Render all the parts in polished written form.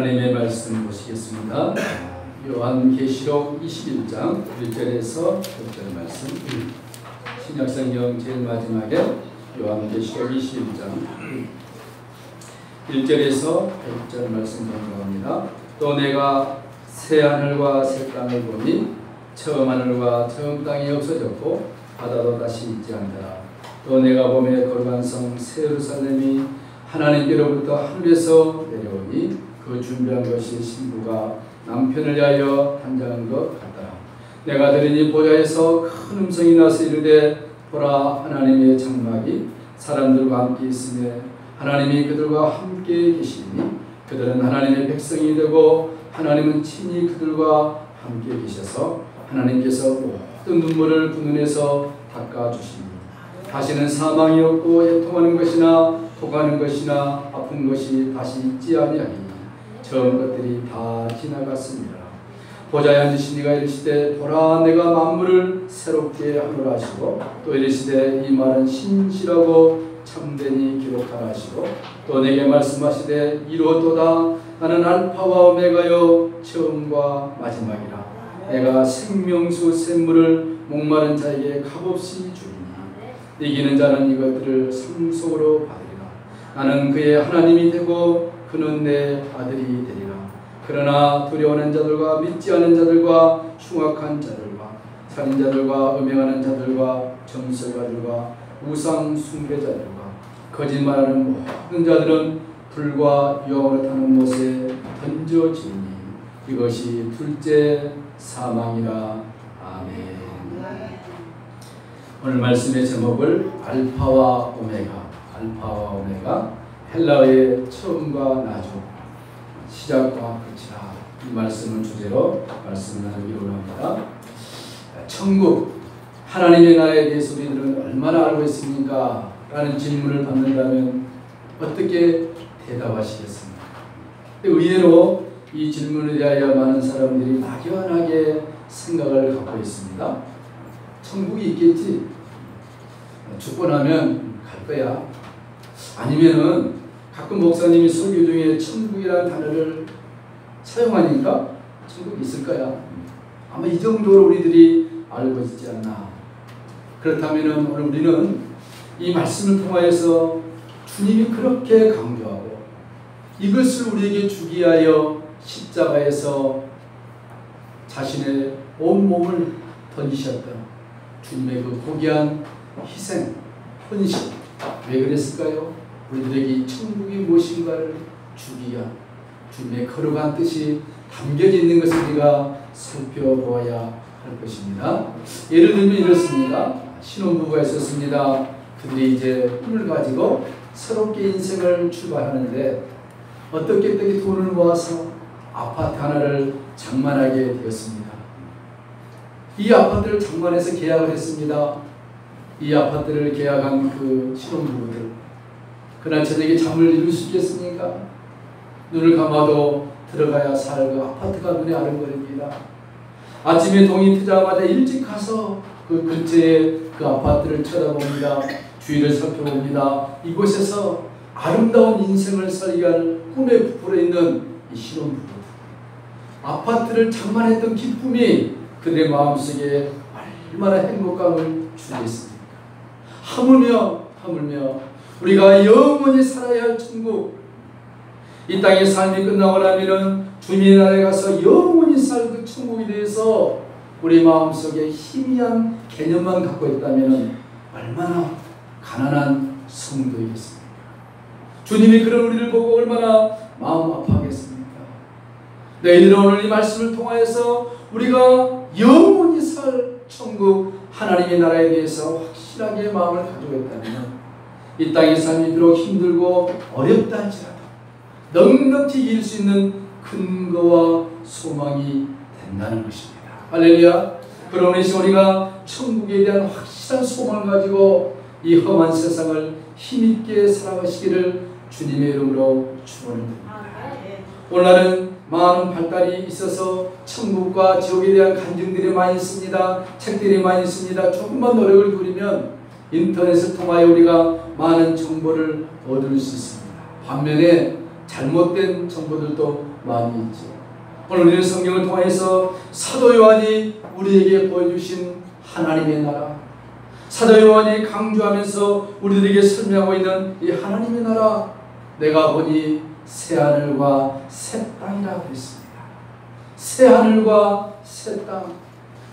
하나님의 말씀 보시겠습니다. 요한계시록 21장 1절에서 6절 말씀. 신약성경 제일 마지막에 요한계시록 21장 1절에서 6절 말씀 공부합니다. 또 내가 새 하늘과 새 땅을 보니 처음 하늘과 처음 땅이 없어졌고 바다도 다시 있지 않더라. 또 내가 보매 거룩한 성 새 예루살렘이 하나님께로부터 하늘에서 내려오니 그 준비한 것이 신부가 남편을 위하여 단장한 것 같더라. 내가 들으니 보좌에서 큰 음성이 나서 이르되 보라, 하나님의 장막이 사람들과 함께 있으며 하나님이 그들과 함께 계시니 그들은 하나님의 백성이 되고 하나님은 친히 그들과 함께 계셔서 하나님께서 모든 눈물을 그 눈에서 닦아주시니 다시는 사망이 없고 애통하는 것이나 토가는 것이나 아픈 것이 다시 있지 아니하니 처음 것들이 다 지나갔습니다. 보좌에 앉으신 이가 이르시되 보라, 내가 만물을 새롭게 하노라 하시고 또 이르시되 이 말은 신실하고 참되니 기록하라 하시고 또 내게 말씀하시되 이루었도다. 나는 알파와 오메가요 처음과 마지막이라. 내가 생명수 샘물을 목마른 자에게 값없이 주리니 이기는 자는 이것들을 상속으로 받으리라. 나는 그의 하나님이 되고 그는 내 아들이 되리라. 그러나 두려워하는 자들과 믿지 않은 자들과 흉악한 자들과 살인자들과 음행하는 자들과 점술가들과 우상 숭배자들과 거짓말하는 모든 자들은 불과 유황으로 타는 못에 던져지니 이것이 둘째 사망이라. 아멘. 오늘 말씀의 제목을 알파와 오메가, 헬라어의 처음과 나중, 시작과 끝이라, 이 말씀을 주제로 말씀을 나누기로 합니다. 천국, 하나님의 나라에 대해서 우리들은 얼마나 알고 있습니까? 라는 질문을 받는다면 어떻게 대답하시겠습니까? 의외로 이 질문에 대하여 많은 사람들이 막연하게 생각을 갖고 있습니다. 천국이 있겠지? 죽고 나면 갈 거야. 아니면은 가끔 목사님이 설교 중에 천국이라는 단어를 사용하니까 천국이 있을 거야. 아마 이 정도로 우리들이 알고 있지 않나. 그렇다면은 오늘 우리는 이 말씀을 통하여서 주님이 그렇게 강조하고 이것을 우리에게 주기 위하여 십자가에서 자신의 온 몸을 던지셨던 주님의 그 고귀한 희생, 헌신, 왜 그랬을까요? 우리들에게 이 천국이 무엇인가를 주기 위한 주님의 거룩한 뜻이 담겨져 있는 것을 우리가 살펴보아야 할 것입니다. 예를 들면 이렇습니다. 신혼부부가 있었습니다. 그들이 이제 꿈을 가지고 새롭게 인생을 출발하는데 어떻게 돈을 모아서 아파트 하나를 장만하게 되었습니다. 이 아파트를 장만해서 계약을 했습니다. 이 아파트를 계약한 그 신혼부부들, 그날 저녁에 잠을 이룰 수 있겠습니까? 눈을 감아도 들어가야 살 그 아파트가 눈에 아른거립니다. 아침에 동이 트자마자 일찍 가서 그 근처에 그 아파트를 쳐다봅니다. 주위를 살펴봅니다. 이곳에서 아름다운 인생을 살게 할 꿈에 부풀어 있는 이 신혼부부들, 아파트를 장만했던 기쁨이 그들의 마음속에 얼마나 행복감을 주겠습니까? 하물며 우리가 영원히 살아야 할 천국, 이 땅의 삶이 끝나고 나면은 주님의 나라에 가서 영원히 살 그 천국에 대해서 우리 마음속에 희미한 개념만 갖고 있다면 얼마나 가난한 성도이겠습니까? 주님이 그런 우리를 보고 얼마나 마음 아파하겠습니까? 너희들은 오늘 이 말씀을 통하여서 우리가 영원히 살 천국 하나님의 나라에 대해서 확실하게 마음을 가지고 있다면 이 땅의 삶이 비록 힘들고 어렵다 할지라도 넉넉히 이길 수 있는 근거와 소망이 된다는 것입니다. 할렐루야. 그러므로 우리가 천국에 대한 확실한 소망을 가지고 이 험한 세상을 힘있게 살아가시기를 주님의 이름으로 축원드립니다. 오늘날은 많은 발달이 있어서 천국과 지옥에 대한 간증들이 많이 있습니다. 책들이 많이 있습니다. 조금만 노력을 부리면 인터넷을 통하여 우리가 많은 정보를 얻을 수 있습니다. 반면에 잘못된 정보들도 많이 있죠. 오늘 우리는 성경을 통해서 사도 요한이 우리에게 보여주신 하나님의 나라, 사도 요한이 강조하면서 우리들에게 설명하고 있는 이 하나님의 나라, 내가 보니 새하늘과 새 땅이라고 했습니다. 새하늘과 새 땅,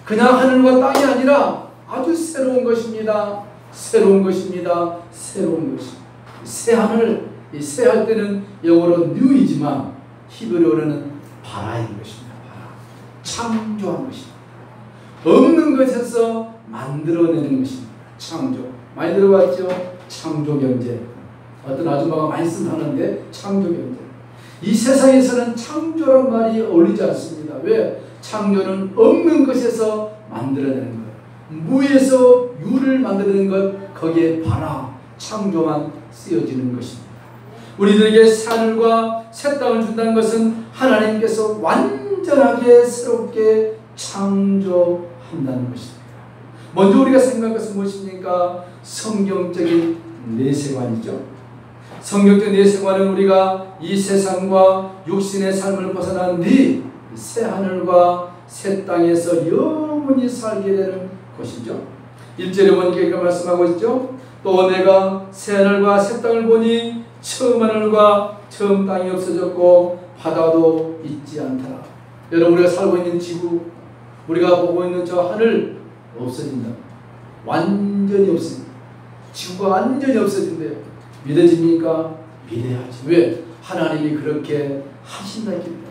그냥 하늘과 땅이 아니라 아주 새로운 것입니다. 새로운 것입니다. 새로운 것입니다. 새하늘, 이 새할 때는 영어로 new이지만 히브리어로는 바라인 것입니다. 바라. 창조한 것입니다. 없는 것에서 만들어내는 것입니다. 창조. 많이 들어봤죠? 창조경제. 어떤 아줌마가 많이 쓴다는데 창조경제. 이 세상에서는 창조란 말이 어울리지 않습니다. 왜? 창조는 없는 것에서 만들어내는 것. 무에서 유를 만드는 것, 거기에 바라, 창조만 쓰여지는 것입니다. 우리들에게 새하늘과 새 땅을 준다는 것은 하나님께서 완전하게 새롭게 창조한다는 것입니다. 먼저 우리가 생각할 것은 무엇입니까? 성경적인 내세관이죠. 성경적 내세관은 우리가 이 세상과 육신의 삶을 벗어난 뒤 새하늘과 새 땅에서 영원히 살게 되는 것이죠. 1절에 보니까 이렇게 말씀하고 있죠. 또 내가 새하늘과 새 땅을 보니 처음 하늘과 처음 땅이 없어졌고 바다도 있지 않더라. 여러분, 우리가 살고 있는 지구, 우리가 보고 있는 저 하늘 없어진다. 완전히 없습니다. 지구가 완전히 없어진대요. 믿어집니까? 믿어야지. 왜? 하나님이 그렇게 하신다기 때문에.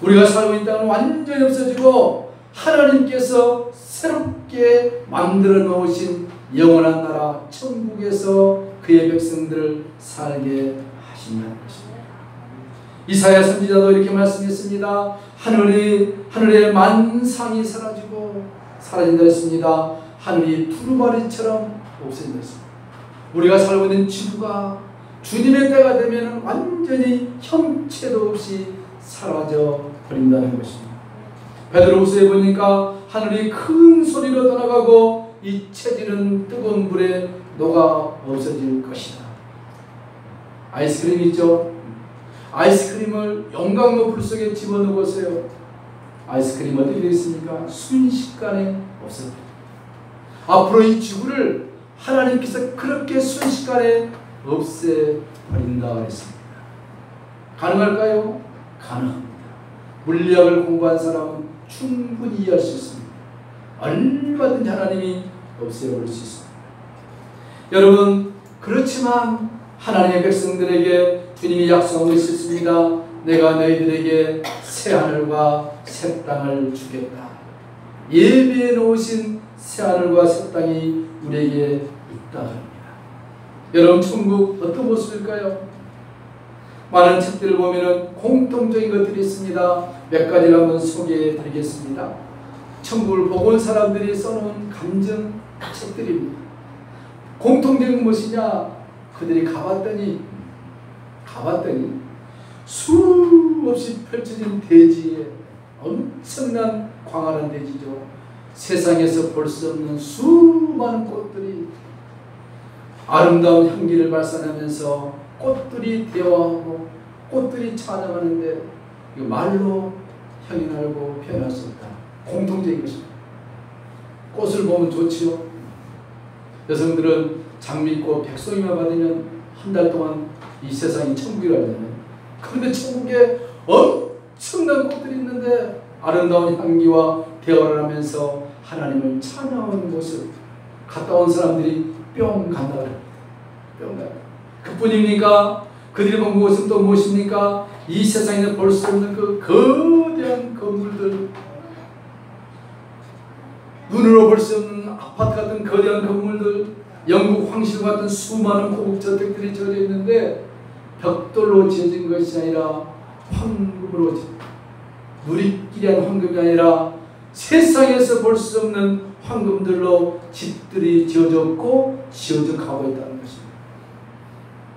우리가 살고 있는 땅은 완전히 없어지고 하나님께서 새롭게 만들어 놓으신 영원한 나라 천국에서 그의 백성들을 살게 하신다는 것입니다. 이사야 선지자도 이렇게 말씀했습니다. 하늘의 만상이 사라진다 했습니다. 하늘이 두루마리처럼 없어진다 했습니다. 우리가 살고 있는 지구가 주님의 때가 되면 완전히 형체도 없이 사라져 버린다는 것입니다. 베드로후서에 보니까 하늘이 큰 소리로 떠나가고 이 체질은 뜨거운 불에 녹아 없어질 것이다. 아이스크림 있죠? 아이스크림을 영광로 불 속에 집어넣으세요. 아이스크림 어떻게 되겠습니까? 순식간에 없어집니다. 앞으로 이 지구를 하나님께서 그렇게 순식간에 없애버린다 그랬습니다. 가능할까요? 가능합니다. 물리학을 공부한 사람은 충분히 이해할 수 있습니다. 얼마든지 하나님이 없애버릴 수 있습니다. 여러분, 그렇지만 하나님의 백성들에게 주님이 약속하고 있었습니다. 내가 너희들에게 새하늘과 새 땅을 주겠다. 예비해 놓으신 새하늘과 새 땅이 우리에게 있다 합니다. 여러분, 천국 어떤 모습일까요? 많은 책들을 보면 공통적인 것들이 있습니다. 몇 가지를 한번 소개해 드리겠습니다. 천국을 보고 온 사람들이 써놓은 감정 책들입니다. 공통적인 무엇이냐? 그들이 가봤더니 수없이 펼쳐진 대지에, 엄청난 광활한 대지죠. 세상에서 볼 수 없는 수많은 꽃들이 아름다운 향기를 발산하면서 꽃들이 대화하고 꽃들이 찬양하는데 이거 말로 형용하고 표현할 수 없다. 공통적인 것입니다. 꽃을 보면 좋지요. 여성들은 장미꽃, 백송이만 받으면 한 달 동안 이 세상이 천국이라고 하잖아요. 그런데 천국에 엄청난 꽃들이 있는데 아름다운 향기와 대화를 하면서 하나님을 찬양하는 모습, 갔다 온 사람들이 뿅 간다 그래요. 뿅 간다. 그뿐입니까? 그들이 본 것은 또 무엇입니까? 이 세상에는 볼 수 없는 그 거대한 건물들, 눈으로 볼 수 없는 아파트 같은 거대한 건물들, 영국 황실 같은 수많은 고급 저택들이 지어져 있는데 벽돌로 지어진 것이 아니라 황금으로 누리끼리한 황금이 아니라 세상에서 볼 수 없는 황금들로 집들이 지어졌고 지어져 가고 있다는 것입니다.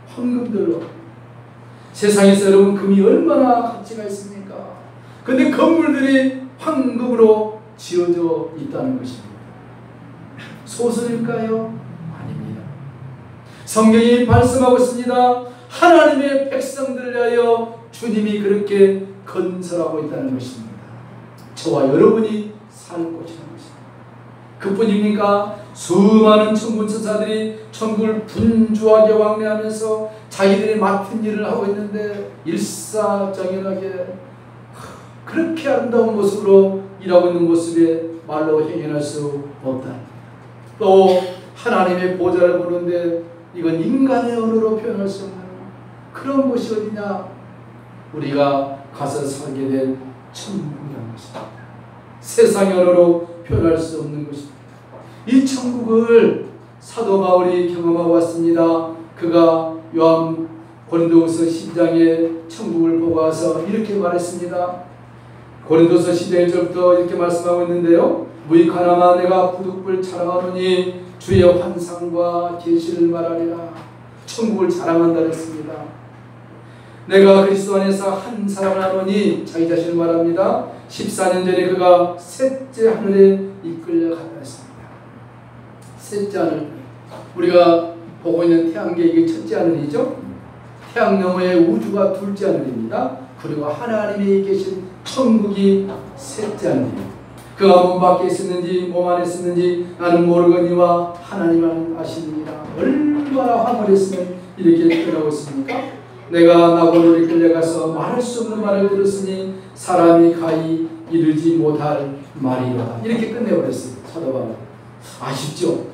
황금들로. 세상에서 여러분 금이 얼마나 가치가 있습니까? 그런데 건물들이 황금으로 지어져 있다는 것입니다. 소설일까요? 아닙니다. 성경이 말씀하고 있습니다. 하나님의 백성들을 위하여 주님이 그렇게 건설하고 있다는 것입니다. 저와 여러분이 살 곳이라는 것입니다. 그뿐입니까? 수많은 천군 천사들이 천국을 분주하게 왕래하면서 자기들이 맡은 일을 하고 있는데 일사정연하게 그렇게 아름다운 모습으로 일하고 있는 모습에 말로 행해낼 수 없다. 또 하나님의 보좌를 보는데 이건 인간의 언어로 표현할 수 없는 그런 곳이 어디냐? 우리가 가서 살게 될 천국이라는 것입니다. 세상의 언어로 표현할 수 없는 것입니다. 이 천국을 사도 바울이 경험하고 왔습니다. 그가 요한 고린도후서 12장에 천국을 보고 와서 이렇게 말했습니다. 고린도서 12장 1절부터 이렇게 말씀하고 있는데요. 무익하나마 내가 부득불 자랑하노니 주의 환상과 계시를 말하리라. 천국을 자랑한다 했습니다. 내가 그리스도 안에서 한 사람을 하노니 자기 자신을 말합니다. 14년 전에 그가 셋째 하늘에 이끌려 갔다 했습니다. 셋째 하늘, 우리가 보고 있는 태양계 이게 첫째 하늘이죠. 태양 너머의 우주가 둘째 하늘입니다. 그리고 하나님이 계신 천국이 셋째 하늘입니다. 그가 몸 밖에 있었는지 몸 안에 있었는지 나는 모르거니와 하나님만 아시느니라. 얼마나 황홀했으면 이렇게 표현하고 있습니까? 내가 나고로 이끌려가서 말할 수 없는 말을 들었으니 사람이 가히 이르지 못할 말이로다. 이렇게 끝내버렸습니다. 사도 바울. 아쉽죠?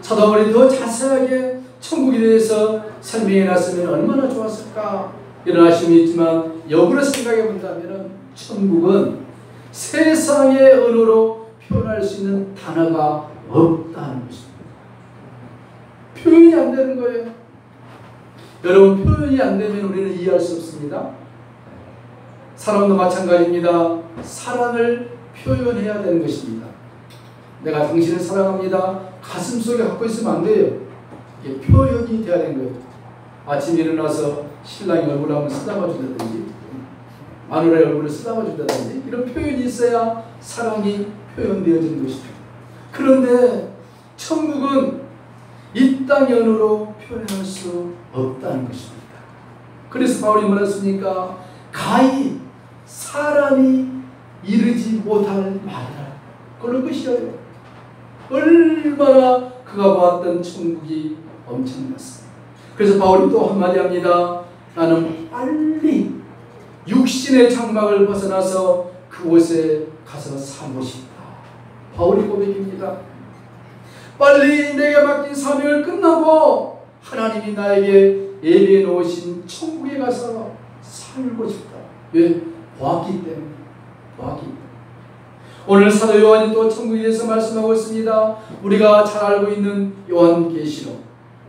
사도 바울이 더 자세하게 천국에 대해서 설명해 놨으면 얼마나 좋았을까 이런 아쉬움이 있지만 역으로 생각해 본다면 천국은 세상의 언어로 표현할 수 있는 단어가 없다는 것입니다. 표현이 안 되는 거예요. 여러분, 표현이 안 되면 우리는 이해할 수 없습니다. 사람도 마찬가지입니다. 사랑을 표현해야 되는 것입니다. 내가 당신을 사랑합니다. 가슴 속에 갖고 있으면 안 돼요. 이게 표현이 돼야 되는 거예요. 아침에 일어나서 신랑이 얼굴을 한번 쓰다봐 준다든지 마누라의 얼굴을 쓰다봐 준다든지 이런 표현이 있어야 사랑이 표현되어지는 것이죠. 그런데 천국은 이 땅의 언어로 표현할 수 없다는 것입니다. 그래서 바울이 뭐랬습니까? 가히 사람이 이르지 못할 말이라. 그런 것이에요. 얼마나 그가 보았던 천국이 엄청났습니다. 그래서 바울이 또 한마디 합니다. 나는 빨리 육신의 장막을 벗어나서 그곳에 가서 살고 싶다. 바울이 고백입니다. 빨리 내게 맡긴 사명을 끝나고 하나님이 나에게 예비해 놓으신 천국에 가서 살고 싶다. 왜? 보았기 때문에. 보았기 때문에. 오늘 사도 요한이 또 천국에 대해서 말씀하고 있습니다. 우리가 잘 알고 있는 요한계시록.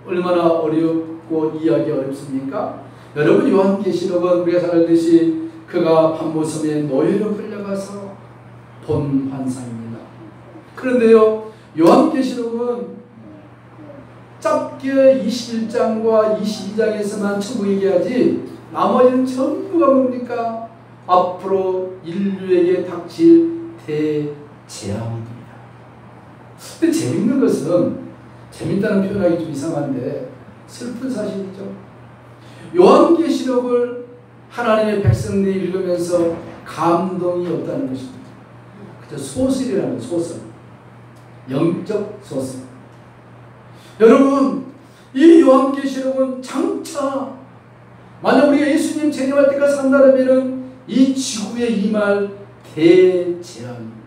얼마나 어렵고 이해하기 어렵습니까? 여러분, 요한계시록은 우리가 잘 알듯이 그가 반모섬에 노예로 끌려가서 본 환상입니다. 그런데요, 요한계시록은 짧게 21장과 22장에서만 천국 얘기하지 나머지는 전부가 뭡니까? 앞으로 인류에게 닥칠 대재앙입니다. 근데 재밌는 것은, 재밌다는 표현하기 좀 이상한데 슬픈 사실이죠. 요한계시록을 하나님의 백성들이 읽으면서 감동이 없다는 것입니다. 그저 소설이라는 소설, 영적 소설. 여러분, 이 요한계시록은 장차 만약 우리가 예수님 재림할 때까지 산다면 이 지구에 임할 대재앙입니다.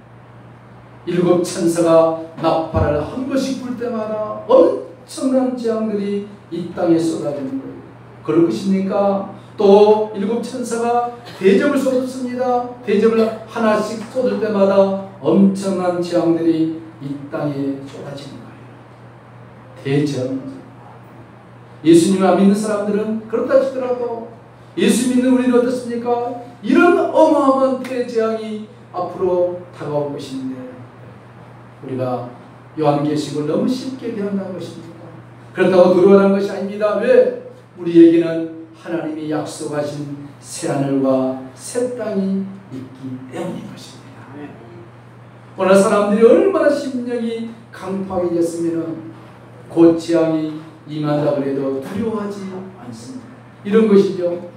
7 천사가 나팔을 한 번씩 불 때마다 엄청난 재앙들이 이 땅에 쏟아지는 거예요. 그럴 것입니까? 또 7 천사가 대접을 쏟습니다. 대접을 하나씩 쏟을 때마다 엄청난 재앙들이 이 땅에 쏟아지는 거예요. 대재앙. 예수님을 안 믿는 사람들은 그렇다 치더라도 예수 믿는 우리는 어떻습니까? 이런 어마어마한 대재앙이 앞으로 다가올 것인데 우리가 요한계시록을 너무 쉽게 대한다는 것입니다. 그렇다고 두려워하는 것이 아닙니다. 왜? 우리에게는 하나님이 약속하신 새하늘과 새 땅이 있기 때문인 것입니다. 오늘 사람들이 얼마나 심령이 강팍해졌으면 곧 재앙이 임한다고 해도 두려워하지 않습니다. 이런 것이죠.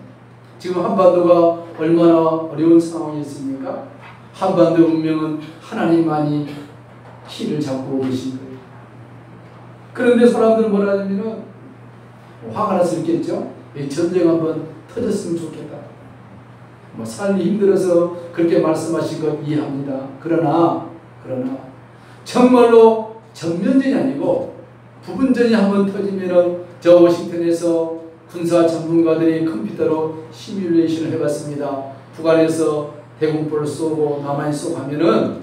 지금 한반도가 얼마나 어려운 상황이 있습니까? 한반도 운명은 하나님만이 키를 잡고 계신 거예요. 그런데 사람들은 뭐라 하냐면은 화가 나서 있겠죠. 전쟁 한번 터졌으면 좋겠다. 뭐 삶이 힘들어서 그렇게 말씀하신 것 이해합니다. 그러나 정말로 전면전이 아니고 부분전이 한번 터지면은 저 워싱턴에서 군사 전문가들이 컴퓨터로 시뮬레이션을 해봤습니다. 북한에서 대공포를 쏘고 남한이 쏘고 하면은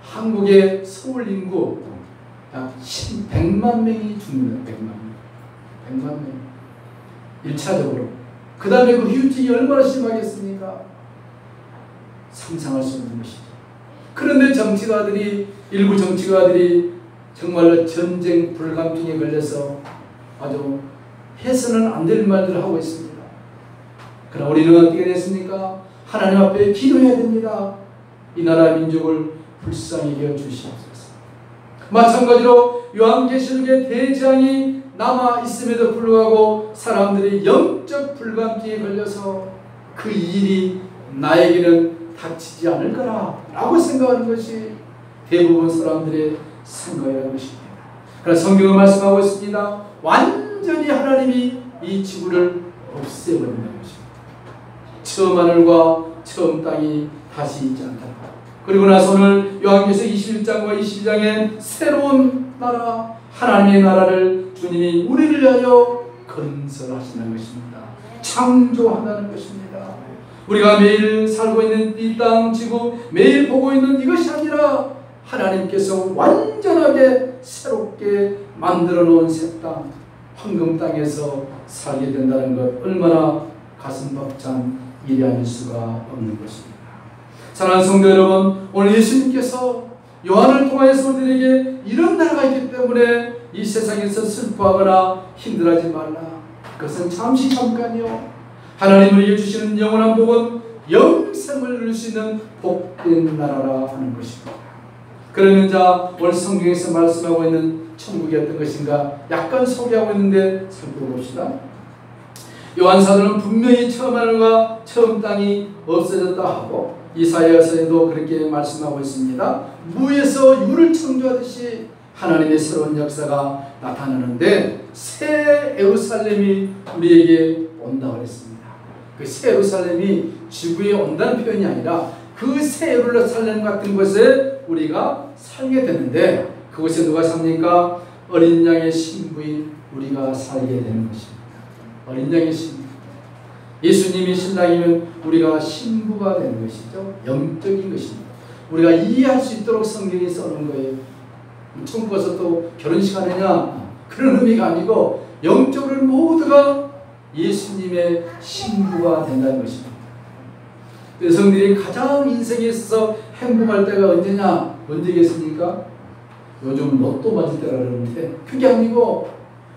한국의 서울 인구 약 100만 명이 죽는다. 100만 명. 1차적으로. 그 다음에 그 후유증이 얼마나 심하겠습니까? 상상할 수 없는 것이죠. 그런데 일부 정치가들이 정말로 전쟁 불감증에 걸려서 아주 해서는 안 될 말들을 하고 있습니다. 그러나 우리는 어떻게 됐습니까? 하나님 앞에 기도해야 됩니다. 이 나라 민족을 불쌍히 여겨 주시옵소서. 마찬가지로 요한계시록의 대장이 남아 있음에도 불구하고 사람들이 영적 불감증에 걸려서 그 일이 나에게는 닥치지 않을 거라 라고 생각하는 것이 대부분 사람들의 생각이라는 것입니다. 그래서 성경은 말씀하고 있습니다. 완전히 하나님이 이 지구를 없애버린다는 것입니다. 처음 하늘과 처음 땅이 다시 있지 않다. 그리고 나서 오늘 요한계시록 21장과 22장에 새로운 나라, 하나님의 나라를 주님이 우리를 위하여 건설하신다는 것입니다. 창조한다는 것입니다. 우리가 매일 살고 있는 이 땅, 지구, 매일 보고 있는 이것이 아니라 하나님께서 완전하게 새롭게 만들어 놓은 새 땅, 황금 땅에서 살게 된다는 것, 얼마나 가슴 벅찬 일이 아닐 수가 없는 것입니다. 사랑하는 성도 여러분, 오늘 예수님께서 요한을 통하여서 우리에게 이런 나라가 있기 때문에 이 세상에서 슬퍼하거나 힘들어하지 말라. 그것은 잠시 잠깐이요. 하나님 우리에게 주시는 영원한 복은 영생을 누릴 수 있는 복된 나라라 하는 것입니다. 그러면 자, 오늘 성경에서 말씀하고 있는 천국이 어떤 것인가 약간 소개하고 있는데 살펴봅시다. 요한사도는 분명히 처음 하늘과 처음 땅이 없어졌다 하고 이사야서에도 그렇게 말씀하고 있습니다. 무에서 유를 창조하듯이 하나님의 새로운 역사가 나타나는데 새 예루살렘이 우리에게 온다고 그랬습니다. 그 새 예루살렘이 지구에 온다는 표현이 아니라 그 새 예루살렘 같은 곳에 우리가 살게 되는데 그곳에 누가 삽니까? 어린 양의 신부인 우리가 살게 되는 것입니다. 어린 양의 신부. 예수님이 신랑이면 우리가 신부가 되는 것이죠. 영적인 것입니다. 우리가 이해할 수 있도록 성경이 써놓은 거예요. 천국 가서 또 결혼식 하느냐 그런 의미가 아니고 영적으로 모두가 예수님의 신부가 된다는 것입니다. 여성들이 가장 인생에 있어서 행복할 때가 언제냐? 언제겠습니까? 요즘 로또 맞을 때라 그러는데 그게 아니고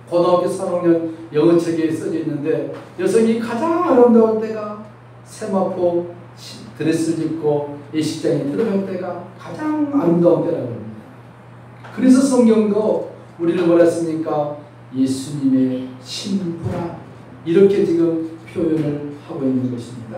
고등학교 3학년 영어책에 써져 있는데 여성이 가장 아름다울 때가 세마포 드레스를 입고 예식장에 들어갈 때가 가장 아름다운 때라고 합니다. 그래서 성경도 우리를 뭐라 했습니까? 예수님의 신부라 이렇게 지금 표현을 하고 있는 것입니다.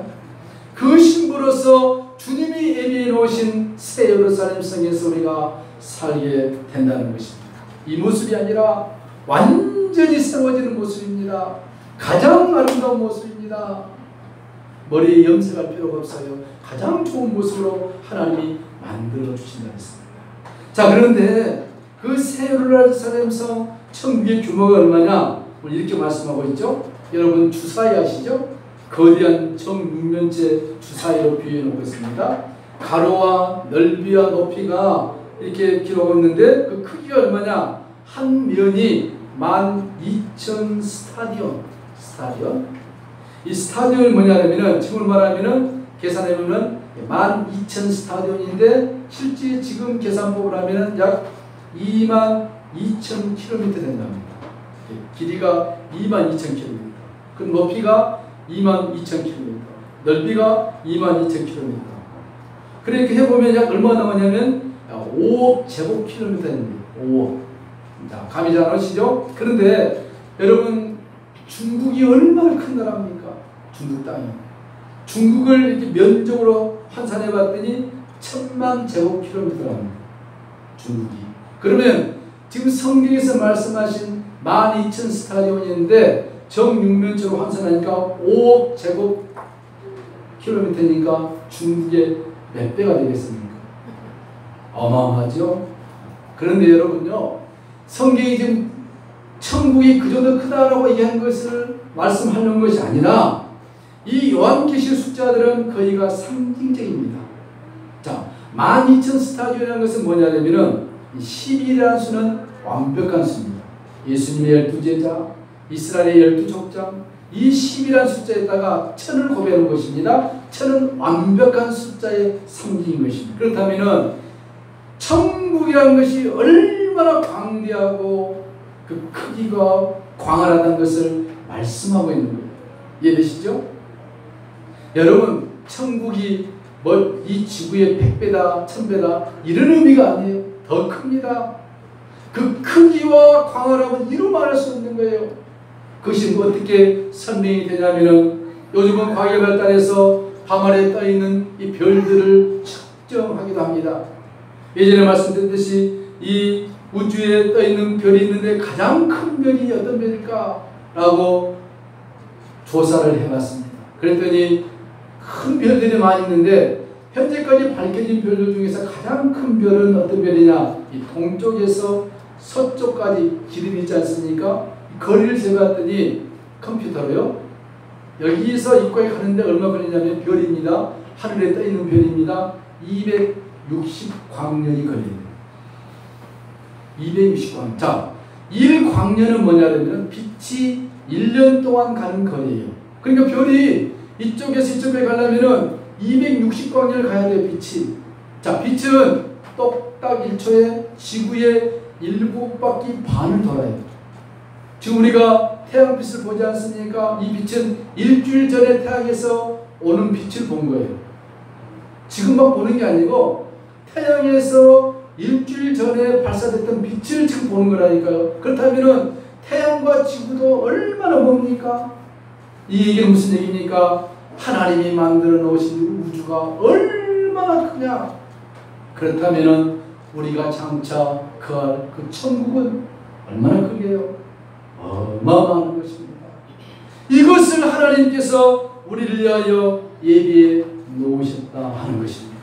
그 신부로서 주님이 예비해 놓으신 새 예루살렘 성에서 우리가 살게 된다는 것입니다. 이 모습이 아니라 완전히 새로워지는 모습입니다. 가장 아름다운 모습입니다. 머리에 염색할 필요가 없어요. 가장 좋은 모습으로 하나님이 만들어 주신다고 했습니다. 자, 그런데 그 새 예루살렘 성 천국의 규모가 얼마냐? 오늘 이렇게 말씀하고 있죠. 여러분 주사위 아시죠? 거대한 정육면체 주사위로 비유해 놓고 있습니다. 가로와 넓이와 높이가 이렇게 기록하고 있는데 그 크기가 얼마냐? 한 면이 12,000 스타디온. 이 스타디온이 뭐냐면은 지금 말하면은 계산해보면 12,000 스타디온인데 실제 지금 계산법을 하면은 약 22,000km 된답니다. 길이가 22,000km. 그 높이가 22,000km. 넓이가 22,000km. 그렇게 해보면 약 얼마 나오냐면 5억 제곱킬로미터입니다. 5억. 자, 감이 잘 오시죠? 그런데 여러분 중국이 얼마나 큰 나라입니까? 중국 땅이. 중국을 이렇게 면적으로 환산해 봤더니 1000만 제곱킬로미터랍니다. 중국이. 그러면 지금 성경에서 말씀하신 12,000 스타디온인데 정육면적으로 환산하니까 5억 제곱킬로미터니까 중국의 몇 배가 되겠습니까? 어마어마하죠? 그런데 여러분요, 성경이 지금 천국이 그 정도 크다라고 얘기한 것을 말씀하는 것이 아니라 이 요한계시 숫자들은 거의가 상징적입니다. 자, 12,000 스타디온이라는 것은 뭐냐면은 10이라는 수는 완벽한 수입니다. 예수님의 12제자, 이스라엘의 12족장, 이 10이라는 숫자에다가 1000을 곱하는 것입니다. 1000은 완벽한 숫자의 상징인 것입니다. 그렇다면은 천국이라는 것이 얼마나 광대하고 그 크기가 광활하다는 것을 말씀하고 있는 거예요. 이해되시죠? 여러분, 천국이 뭐 이 지구의 100배다, 1000배다 이런 의미가 아니에요. 더 큽니다. 그 크기와 광활함은 이루 말할 수 없는 거예요. 그것이 뭐 어떻게 설명이 되냐면은 요즘은 과학이 발달해서 밤하늘에 떠 있는 이 별들을 측정하기도 합니다. 예전에 말씀드렸듯이 이 우주에 떠 있는 별이 있는데 가장 큰 별이 어떤 별일까? 라고 조사를 해봤습니다. 그랬더니 큰 별들이 많이 있는데 현재까지 밝혀진 별들 중에서 가장 큰 별은 어떤 별이냐? 이 동쪽에서 서쪽까지 길이 있지 않습니까? 거리를 재봤더니 컴퓨터로요. 여기서 이과에 가는데 얼마 걸리냐면 별입니다. 하늘에 떠 있는 별입니다. 260광년이 걸립니다. 260광년. 자, 1광년은 뭐냐면 빛이 1년 동안 가는 거리예요. 그러니까 별이 이쪽에서 이쪽에 가려면은 260광년을 가야 돼요, 빛이. 자, 빛은 똑딱 1초에 지구의 7바퀴 반을 돌아요. 지금 우리가 태양빛을 보지 않습니까? 이 빛은 일주일 전에 태양에서 오는 빛을 본 거예요. 지금 막 보는 게 아니고 태양에서 일주일 전에 발사됐던 빛을 지금 보는 거라니까요. 그렇다면은 태양과 지구도 얼마나 뭡니까? 이게 무슨 얘기입니까? 하나님이 만들어 놓으신 우주가 얼마나 크냐? 그렇다면은 우리가 장차 그 천국은 얼마나 크게요? 어마어마한 것입니다. 이것을 하나님께서 우리를 위하여 예비해 놓으셨다 하는 것입니다.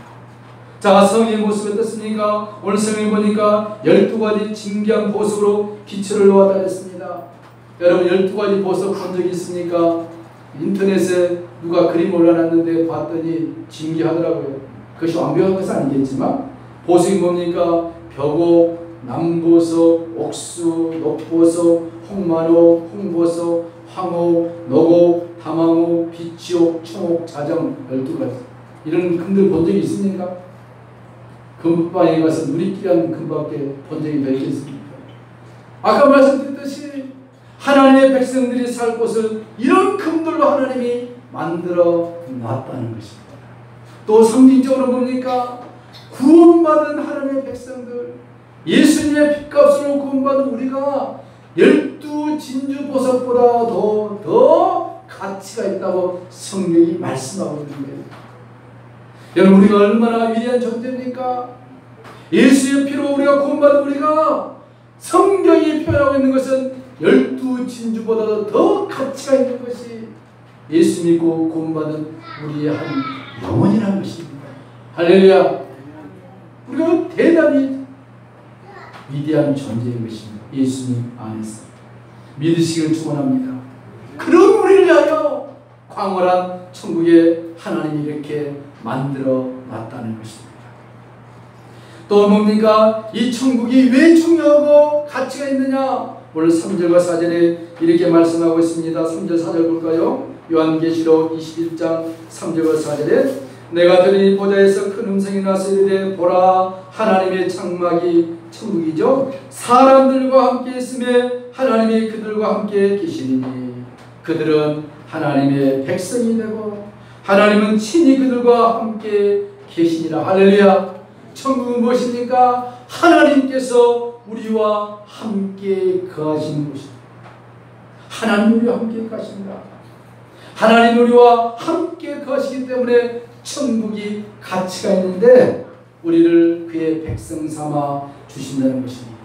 자, 성의 모습이 어떻습니까? 오늘 성경 보니까 12가지 진귀한 보석으로 기초를 놓았다 했습니다. 여러분, 12가지 보석 본 적이 있습니까? 인터넷에 누가 그림 올려놨는데 봤더니 진귀하더라고요. 그것이 완벽한 것은 아니겠지만 보석이 뭡니까? 벽옥, 남보석, 옥수, 녹보석, 홍만호, 홍보석, 황호, 노곡, 담황호, 비치옥, 청옥, 자정 12가지. 이런 금들 본 적이 있습니까? 금방에 가서 누리끼리한 금밖에 본 적이 몇 개 있습니까? 아까 말씀드렸듯이 하나님의 백성들이 살 곳을 이런 금들로 하나님이 만들어 놨다는 것입니다. 또 상징적으로 뭡니까? 구원받은 하나님의 백성들, 예수님의 핏값으로 구원받은 우리가 12진주 보석보다 더 가치가 있다고 성경이 말씀하고 있는 거예요. 여러분, 우리가 얼마나 위대한 존재입니까? 예수의 피로 우리가 구원받은 우리가 성경이 표현하고 있는 것은 12진주보다 더 가치가 있는 것이 예수 믿고 구원받은 우리의 한 영혼이라는 것입니다. 할렐루야. 우리가 대단히 위대한 존재인 것입니다. 예수님 안에서 믿으시길 축원합니다. 그런 우리를 위하여 광활한 천국에 하나님이 이렇게 만들어 놨다는 것입니다. 또 뭡니까? 이 천국이 왜 중요하고 가치가 있느냐? 오늘 3절과 4절에 이렇게 말씀하고 있습니다. 3절 4절 볼까요? 요한계시록 21장 3절과 4절에 내가 들으니 보좌에서 큰 음성이 나서 이르되 보라, 하나님의 장막이 천국이죠. 사람들과 함께 있음에 하나님이 그들과 함께 계시리니 그들은 하나님의 백성이 되고 하나님은 친히 그들과 함께 계시니라. 할렐루야. 천국은 무엇입니까? 하나님께서 우리와 함께 거하시는 곳입니다. 하나님 우리와 함께 가십니다. 하나님 우리와 함께 거시기 때문에 천국이 가치가 있는데 우리를 그의 백성 삼아 주신다는 것입니다.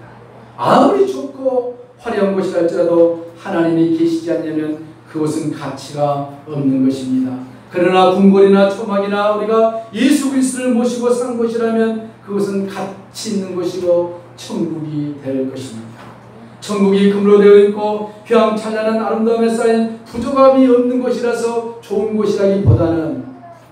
아무리 좋고 화려한 곳이라 할지라도 하나님이 계시지 않냐면 그곳은 가치가 없는 것입니다. 그러나 궁궐이나 초막이나 우리가 예수 그리스도를 모시고 산 곳이라면 그것은 가치 있는 곳이고 천국이 될 것입니다. 천국이 금으로 되어 있고 휘황찬란한 아름다움에 쌓인 부족함이 없는 곳이라서 좋은 곳이라기보다는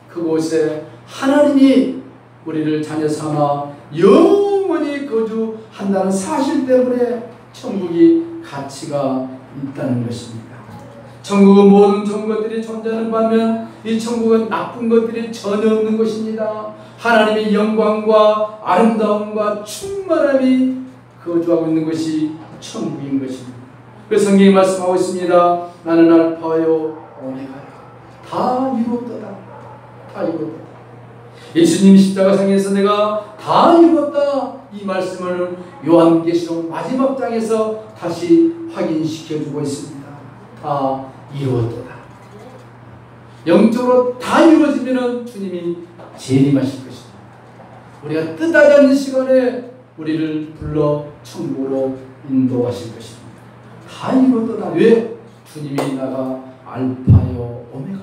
그곳에 하나님이 우리를 자녀 삼아 영원히 거주한다는 사실 때문에 천국이 가치가 있다는 것입니다. 천국은 모든 좋은 것들이 존재하는 반면 이 천국은 나쁜 것들이 전혀 없는 것입니다. 하나님의 영광과 아름다움과 충만함이 거주하고 있는 것이 천국인 것입니다. 그래서 성경이 말씀하고 있습니다. 나는 알파요 오메가요. 다 이루었다. 다 이루었다. 예수님 십자가상에서 내가 다 이루었다. 이 말씀을 요한계시록 마지막 장에서 다시 확인시켜주고 있습니다. 다 이루었다. 영적으로 다 이루어지면 주님이 재림하실 것입니다. 우리가 뜻하지 않는 시간에 우리를 불러 천국으로 인도하실 것입니다. 다 이루었다. 왜? 주님이 나가 알파요 오메가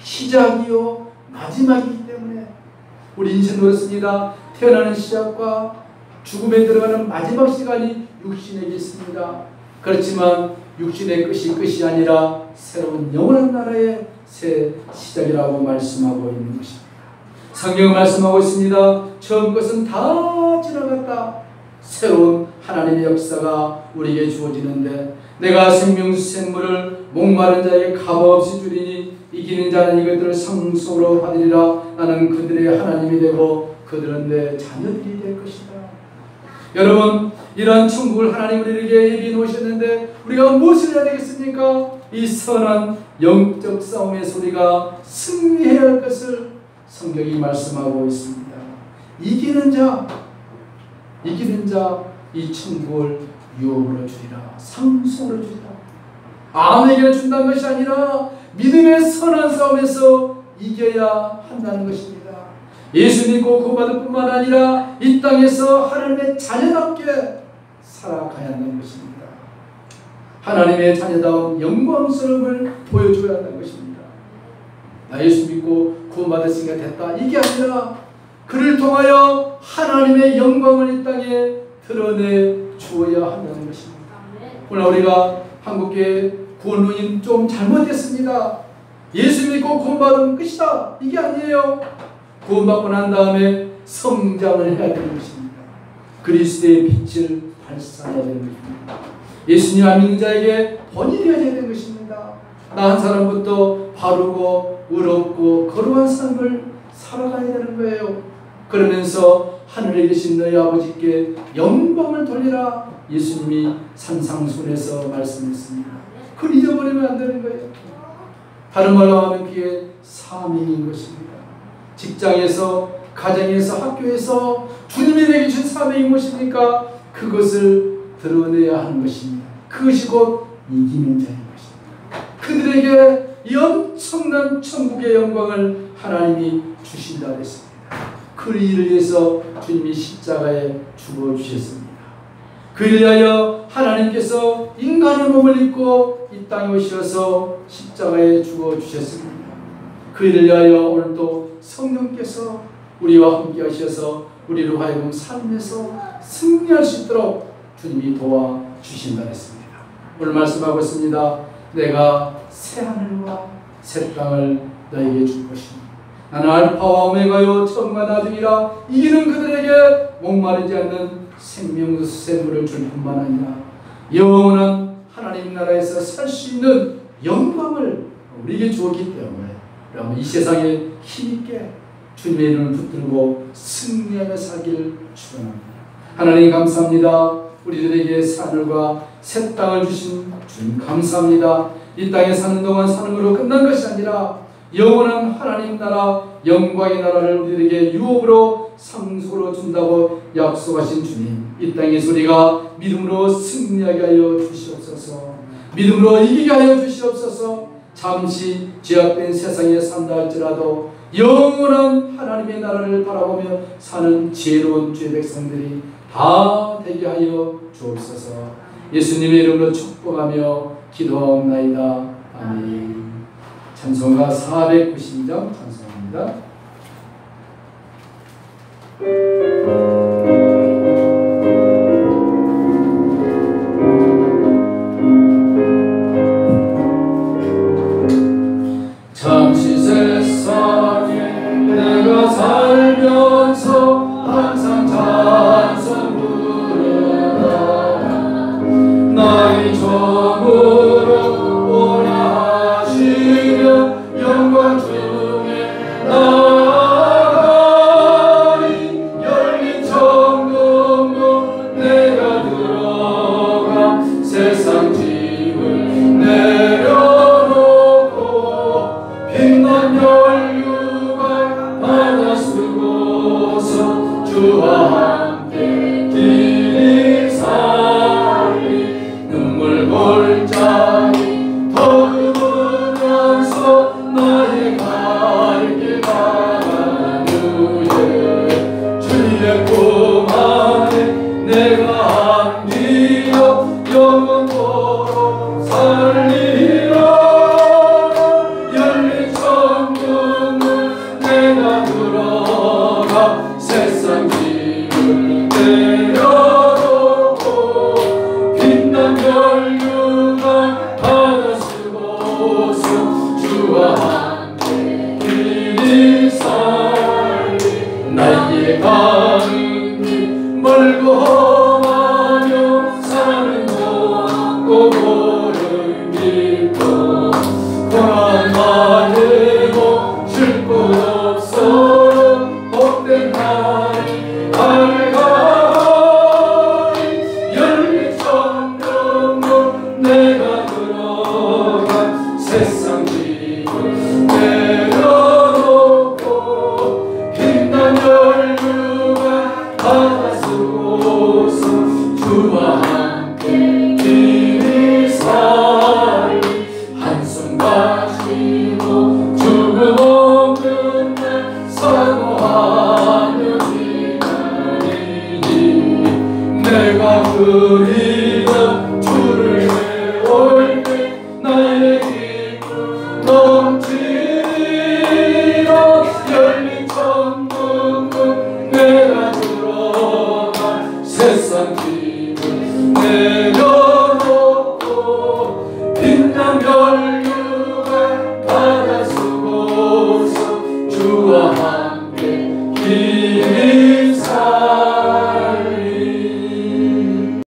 시작이요 마지막이기 때문에 우리 인생 그렇습니다. 태어나는 시작과 죽음에 들어가는 마지막 시간이 육신에게 있습니다. 그렇지만 육신의 끝이 아니라 새로운 영원한 나라의 새 시작이라고 말씀하고 있는 것입니다. 성경은 말씀하고 있습니다. 처음 것은 다 지나갔다. 새로운 하나님의 역사가 우리에게 주어지는데 내가 생명수생물을 목마른 자에게 값없이 주리니 이기는 자는 이것들을 상속으로 받으리라. 나는 그들의 하나님이 되고 그들은 내 자녀들이 될 것이다. 여러분, 이러한 천국을 하나님 우리에게 예비해 놓으셨는데 우리가 무엇을 해야 되겠습니까? 이 선한 영적 싸움에서 우리가 승리해야 할 것을 성경이 말씀하고 있습니다. 이기는 자 이 천국을 유업으로 주리라. 상속으로 주리라. 아무에게나 준다는 것이 아니라 믿음의 선한 싸움에서 이겨야 한다는 것입니다. 예수 믿고 구원받을 뿐만 아니라 이 땅에서 하나님의 자녀답게 살아가야 한다는 것입니다. 하나님의 자녀다운 영광스러움을 보여줘야 한다는 것입니다. 나 예수 믿고 구원받았으니까 됐다. 이게 아니라 그를 통하여 하나님의 영광을 이 땅에 드러내 주어야 한다는 것입니다. 오늘 우리가 한국교회 구원론인 좀 잘못했습니다. 예수 믿고 구원받으면 끝이다. 이게 아니에요. 구원받고 난 다음에 성장을 해야 되는 것입니다. 그리스도의 빛을 발산해야 되는 것입니다. 예수님 안 믿는 자에게 본이 되어야 되는 것입니다. 나 한 사람부터 바르고 의롭고 거룩한 삶을 살아가야 되는 거예요. 그러면서 하늘에 계신 너희 아버지께 영광을 돌리라. 예수님이 산상순에서 말씀했습니다. 그걸 잊어버리면 안 되는 거예요. 다른 말로 하면 그게 사명인 것입니다. 직장에서, 가정에서, 학교에서 주님이 내게 주신 사명이 무엇입니까? 그것을 드러내야 하는 것입니다. 그것이 곧 이기는 자인 것입니다. 그들에게 이 엄청난 천국의 영광을 하나님이 주신다 했습니다. 그 일을 위해서 주님이 십자가에 죽어주셨습니다. 그 일을 위하여 하나님께서 인간의 몸을 입고 이 땅에 오셔서 십자가에 죽어주셨습니다. 그 일을 위하여 오늘도 성령께서 우리와 함께 하셔서 우리로 하여금 삶에서 승리할 수 있도록 주님이 도와주신다 했습니다. 오늘 말씀하고 있습니다. 내가 새 하늘과 새 땅을 너에게 줄 것이니 나는 알파와 오메가요 처음과 나중이라. 이기는 그들에게 목마르지 않는 생명수생물을 줄 뿐만 아니라 영원한 하나님 나라에서 살 수 있는 영광을 우리에게 주었기 때문에 여러분 이 세상에 힘있게 주님의 이름을 붙들고 승리하며 살기를 축원합니다. 하나님 감사합니다. 우리들에게 새 하늘과 새 땅을 주신 주님 감사합니다. 이 땅에 사는 동안 사는 것으로 끝난 것이 아니라 영원한 하나님 나라 영광의 나라를 우리에게 유업으로 상속으로 준다고 약속하신 주님, 이 땅에서 우리가 믿음으로 승리하게 하여 주시옵소서. 믿음으로 이기게 하여 주시옵소서. 잠시 죄악된 세상에 산다 할지라도 영원한 하나님의 나라를 바라보며 사는 지혜로운 주의 백성들이 다 되게 하여 주옵소서. 예수님의 이름으로 축복하며 기도하옵나이다. 아멘. 찬송가 490장 찬송합니다. 잠시 세상에 내가 살면서 항상 찬송 부르라. 나의 종으로 오라 하시며 영광 중에 나아가리. 열린 천국문 내가 들어가 세상 짐을 내려놓고 빛난 혈육을 받아 쓰고서 주와 함께 길이 살리. 눈물 골짜기 더듬으면서 나의 갈 길 가는 후에 주의 꿈 안에 내가 안기어 영원토록 살리라. 열린 천국문 내가 들어가 세상 짐을 내려놓고 빛난 혈육을 받아 쓰고서 주와 함께 길이 살리. 나의 가는 길 멀고 험하며 사는 곳 고른 길도 고난 많고 쉴 곳 없어 복된 날이 밝아오리. 열린 천국문 내가 들어가 세상 짐을 내려놓고 빛난 혈육을 받아 쓰고서 주와 함께 길이 살리. 한숨 마시고 죽음 없는 날 사모하며 지나리니. 내가 그리던 주를 배울 때 나의 기쁨 넘치리라. 열린 천국문 내가 들어가 세상 짐을 내려놓고 빛난 혈육을 받아 쓰고서 주와 함께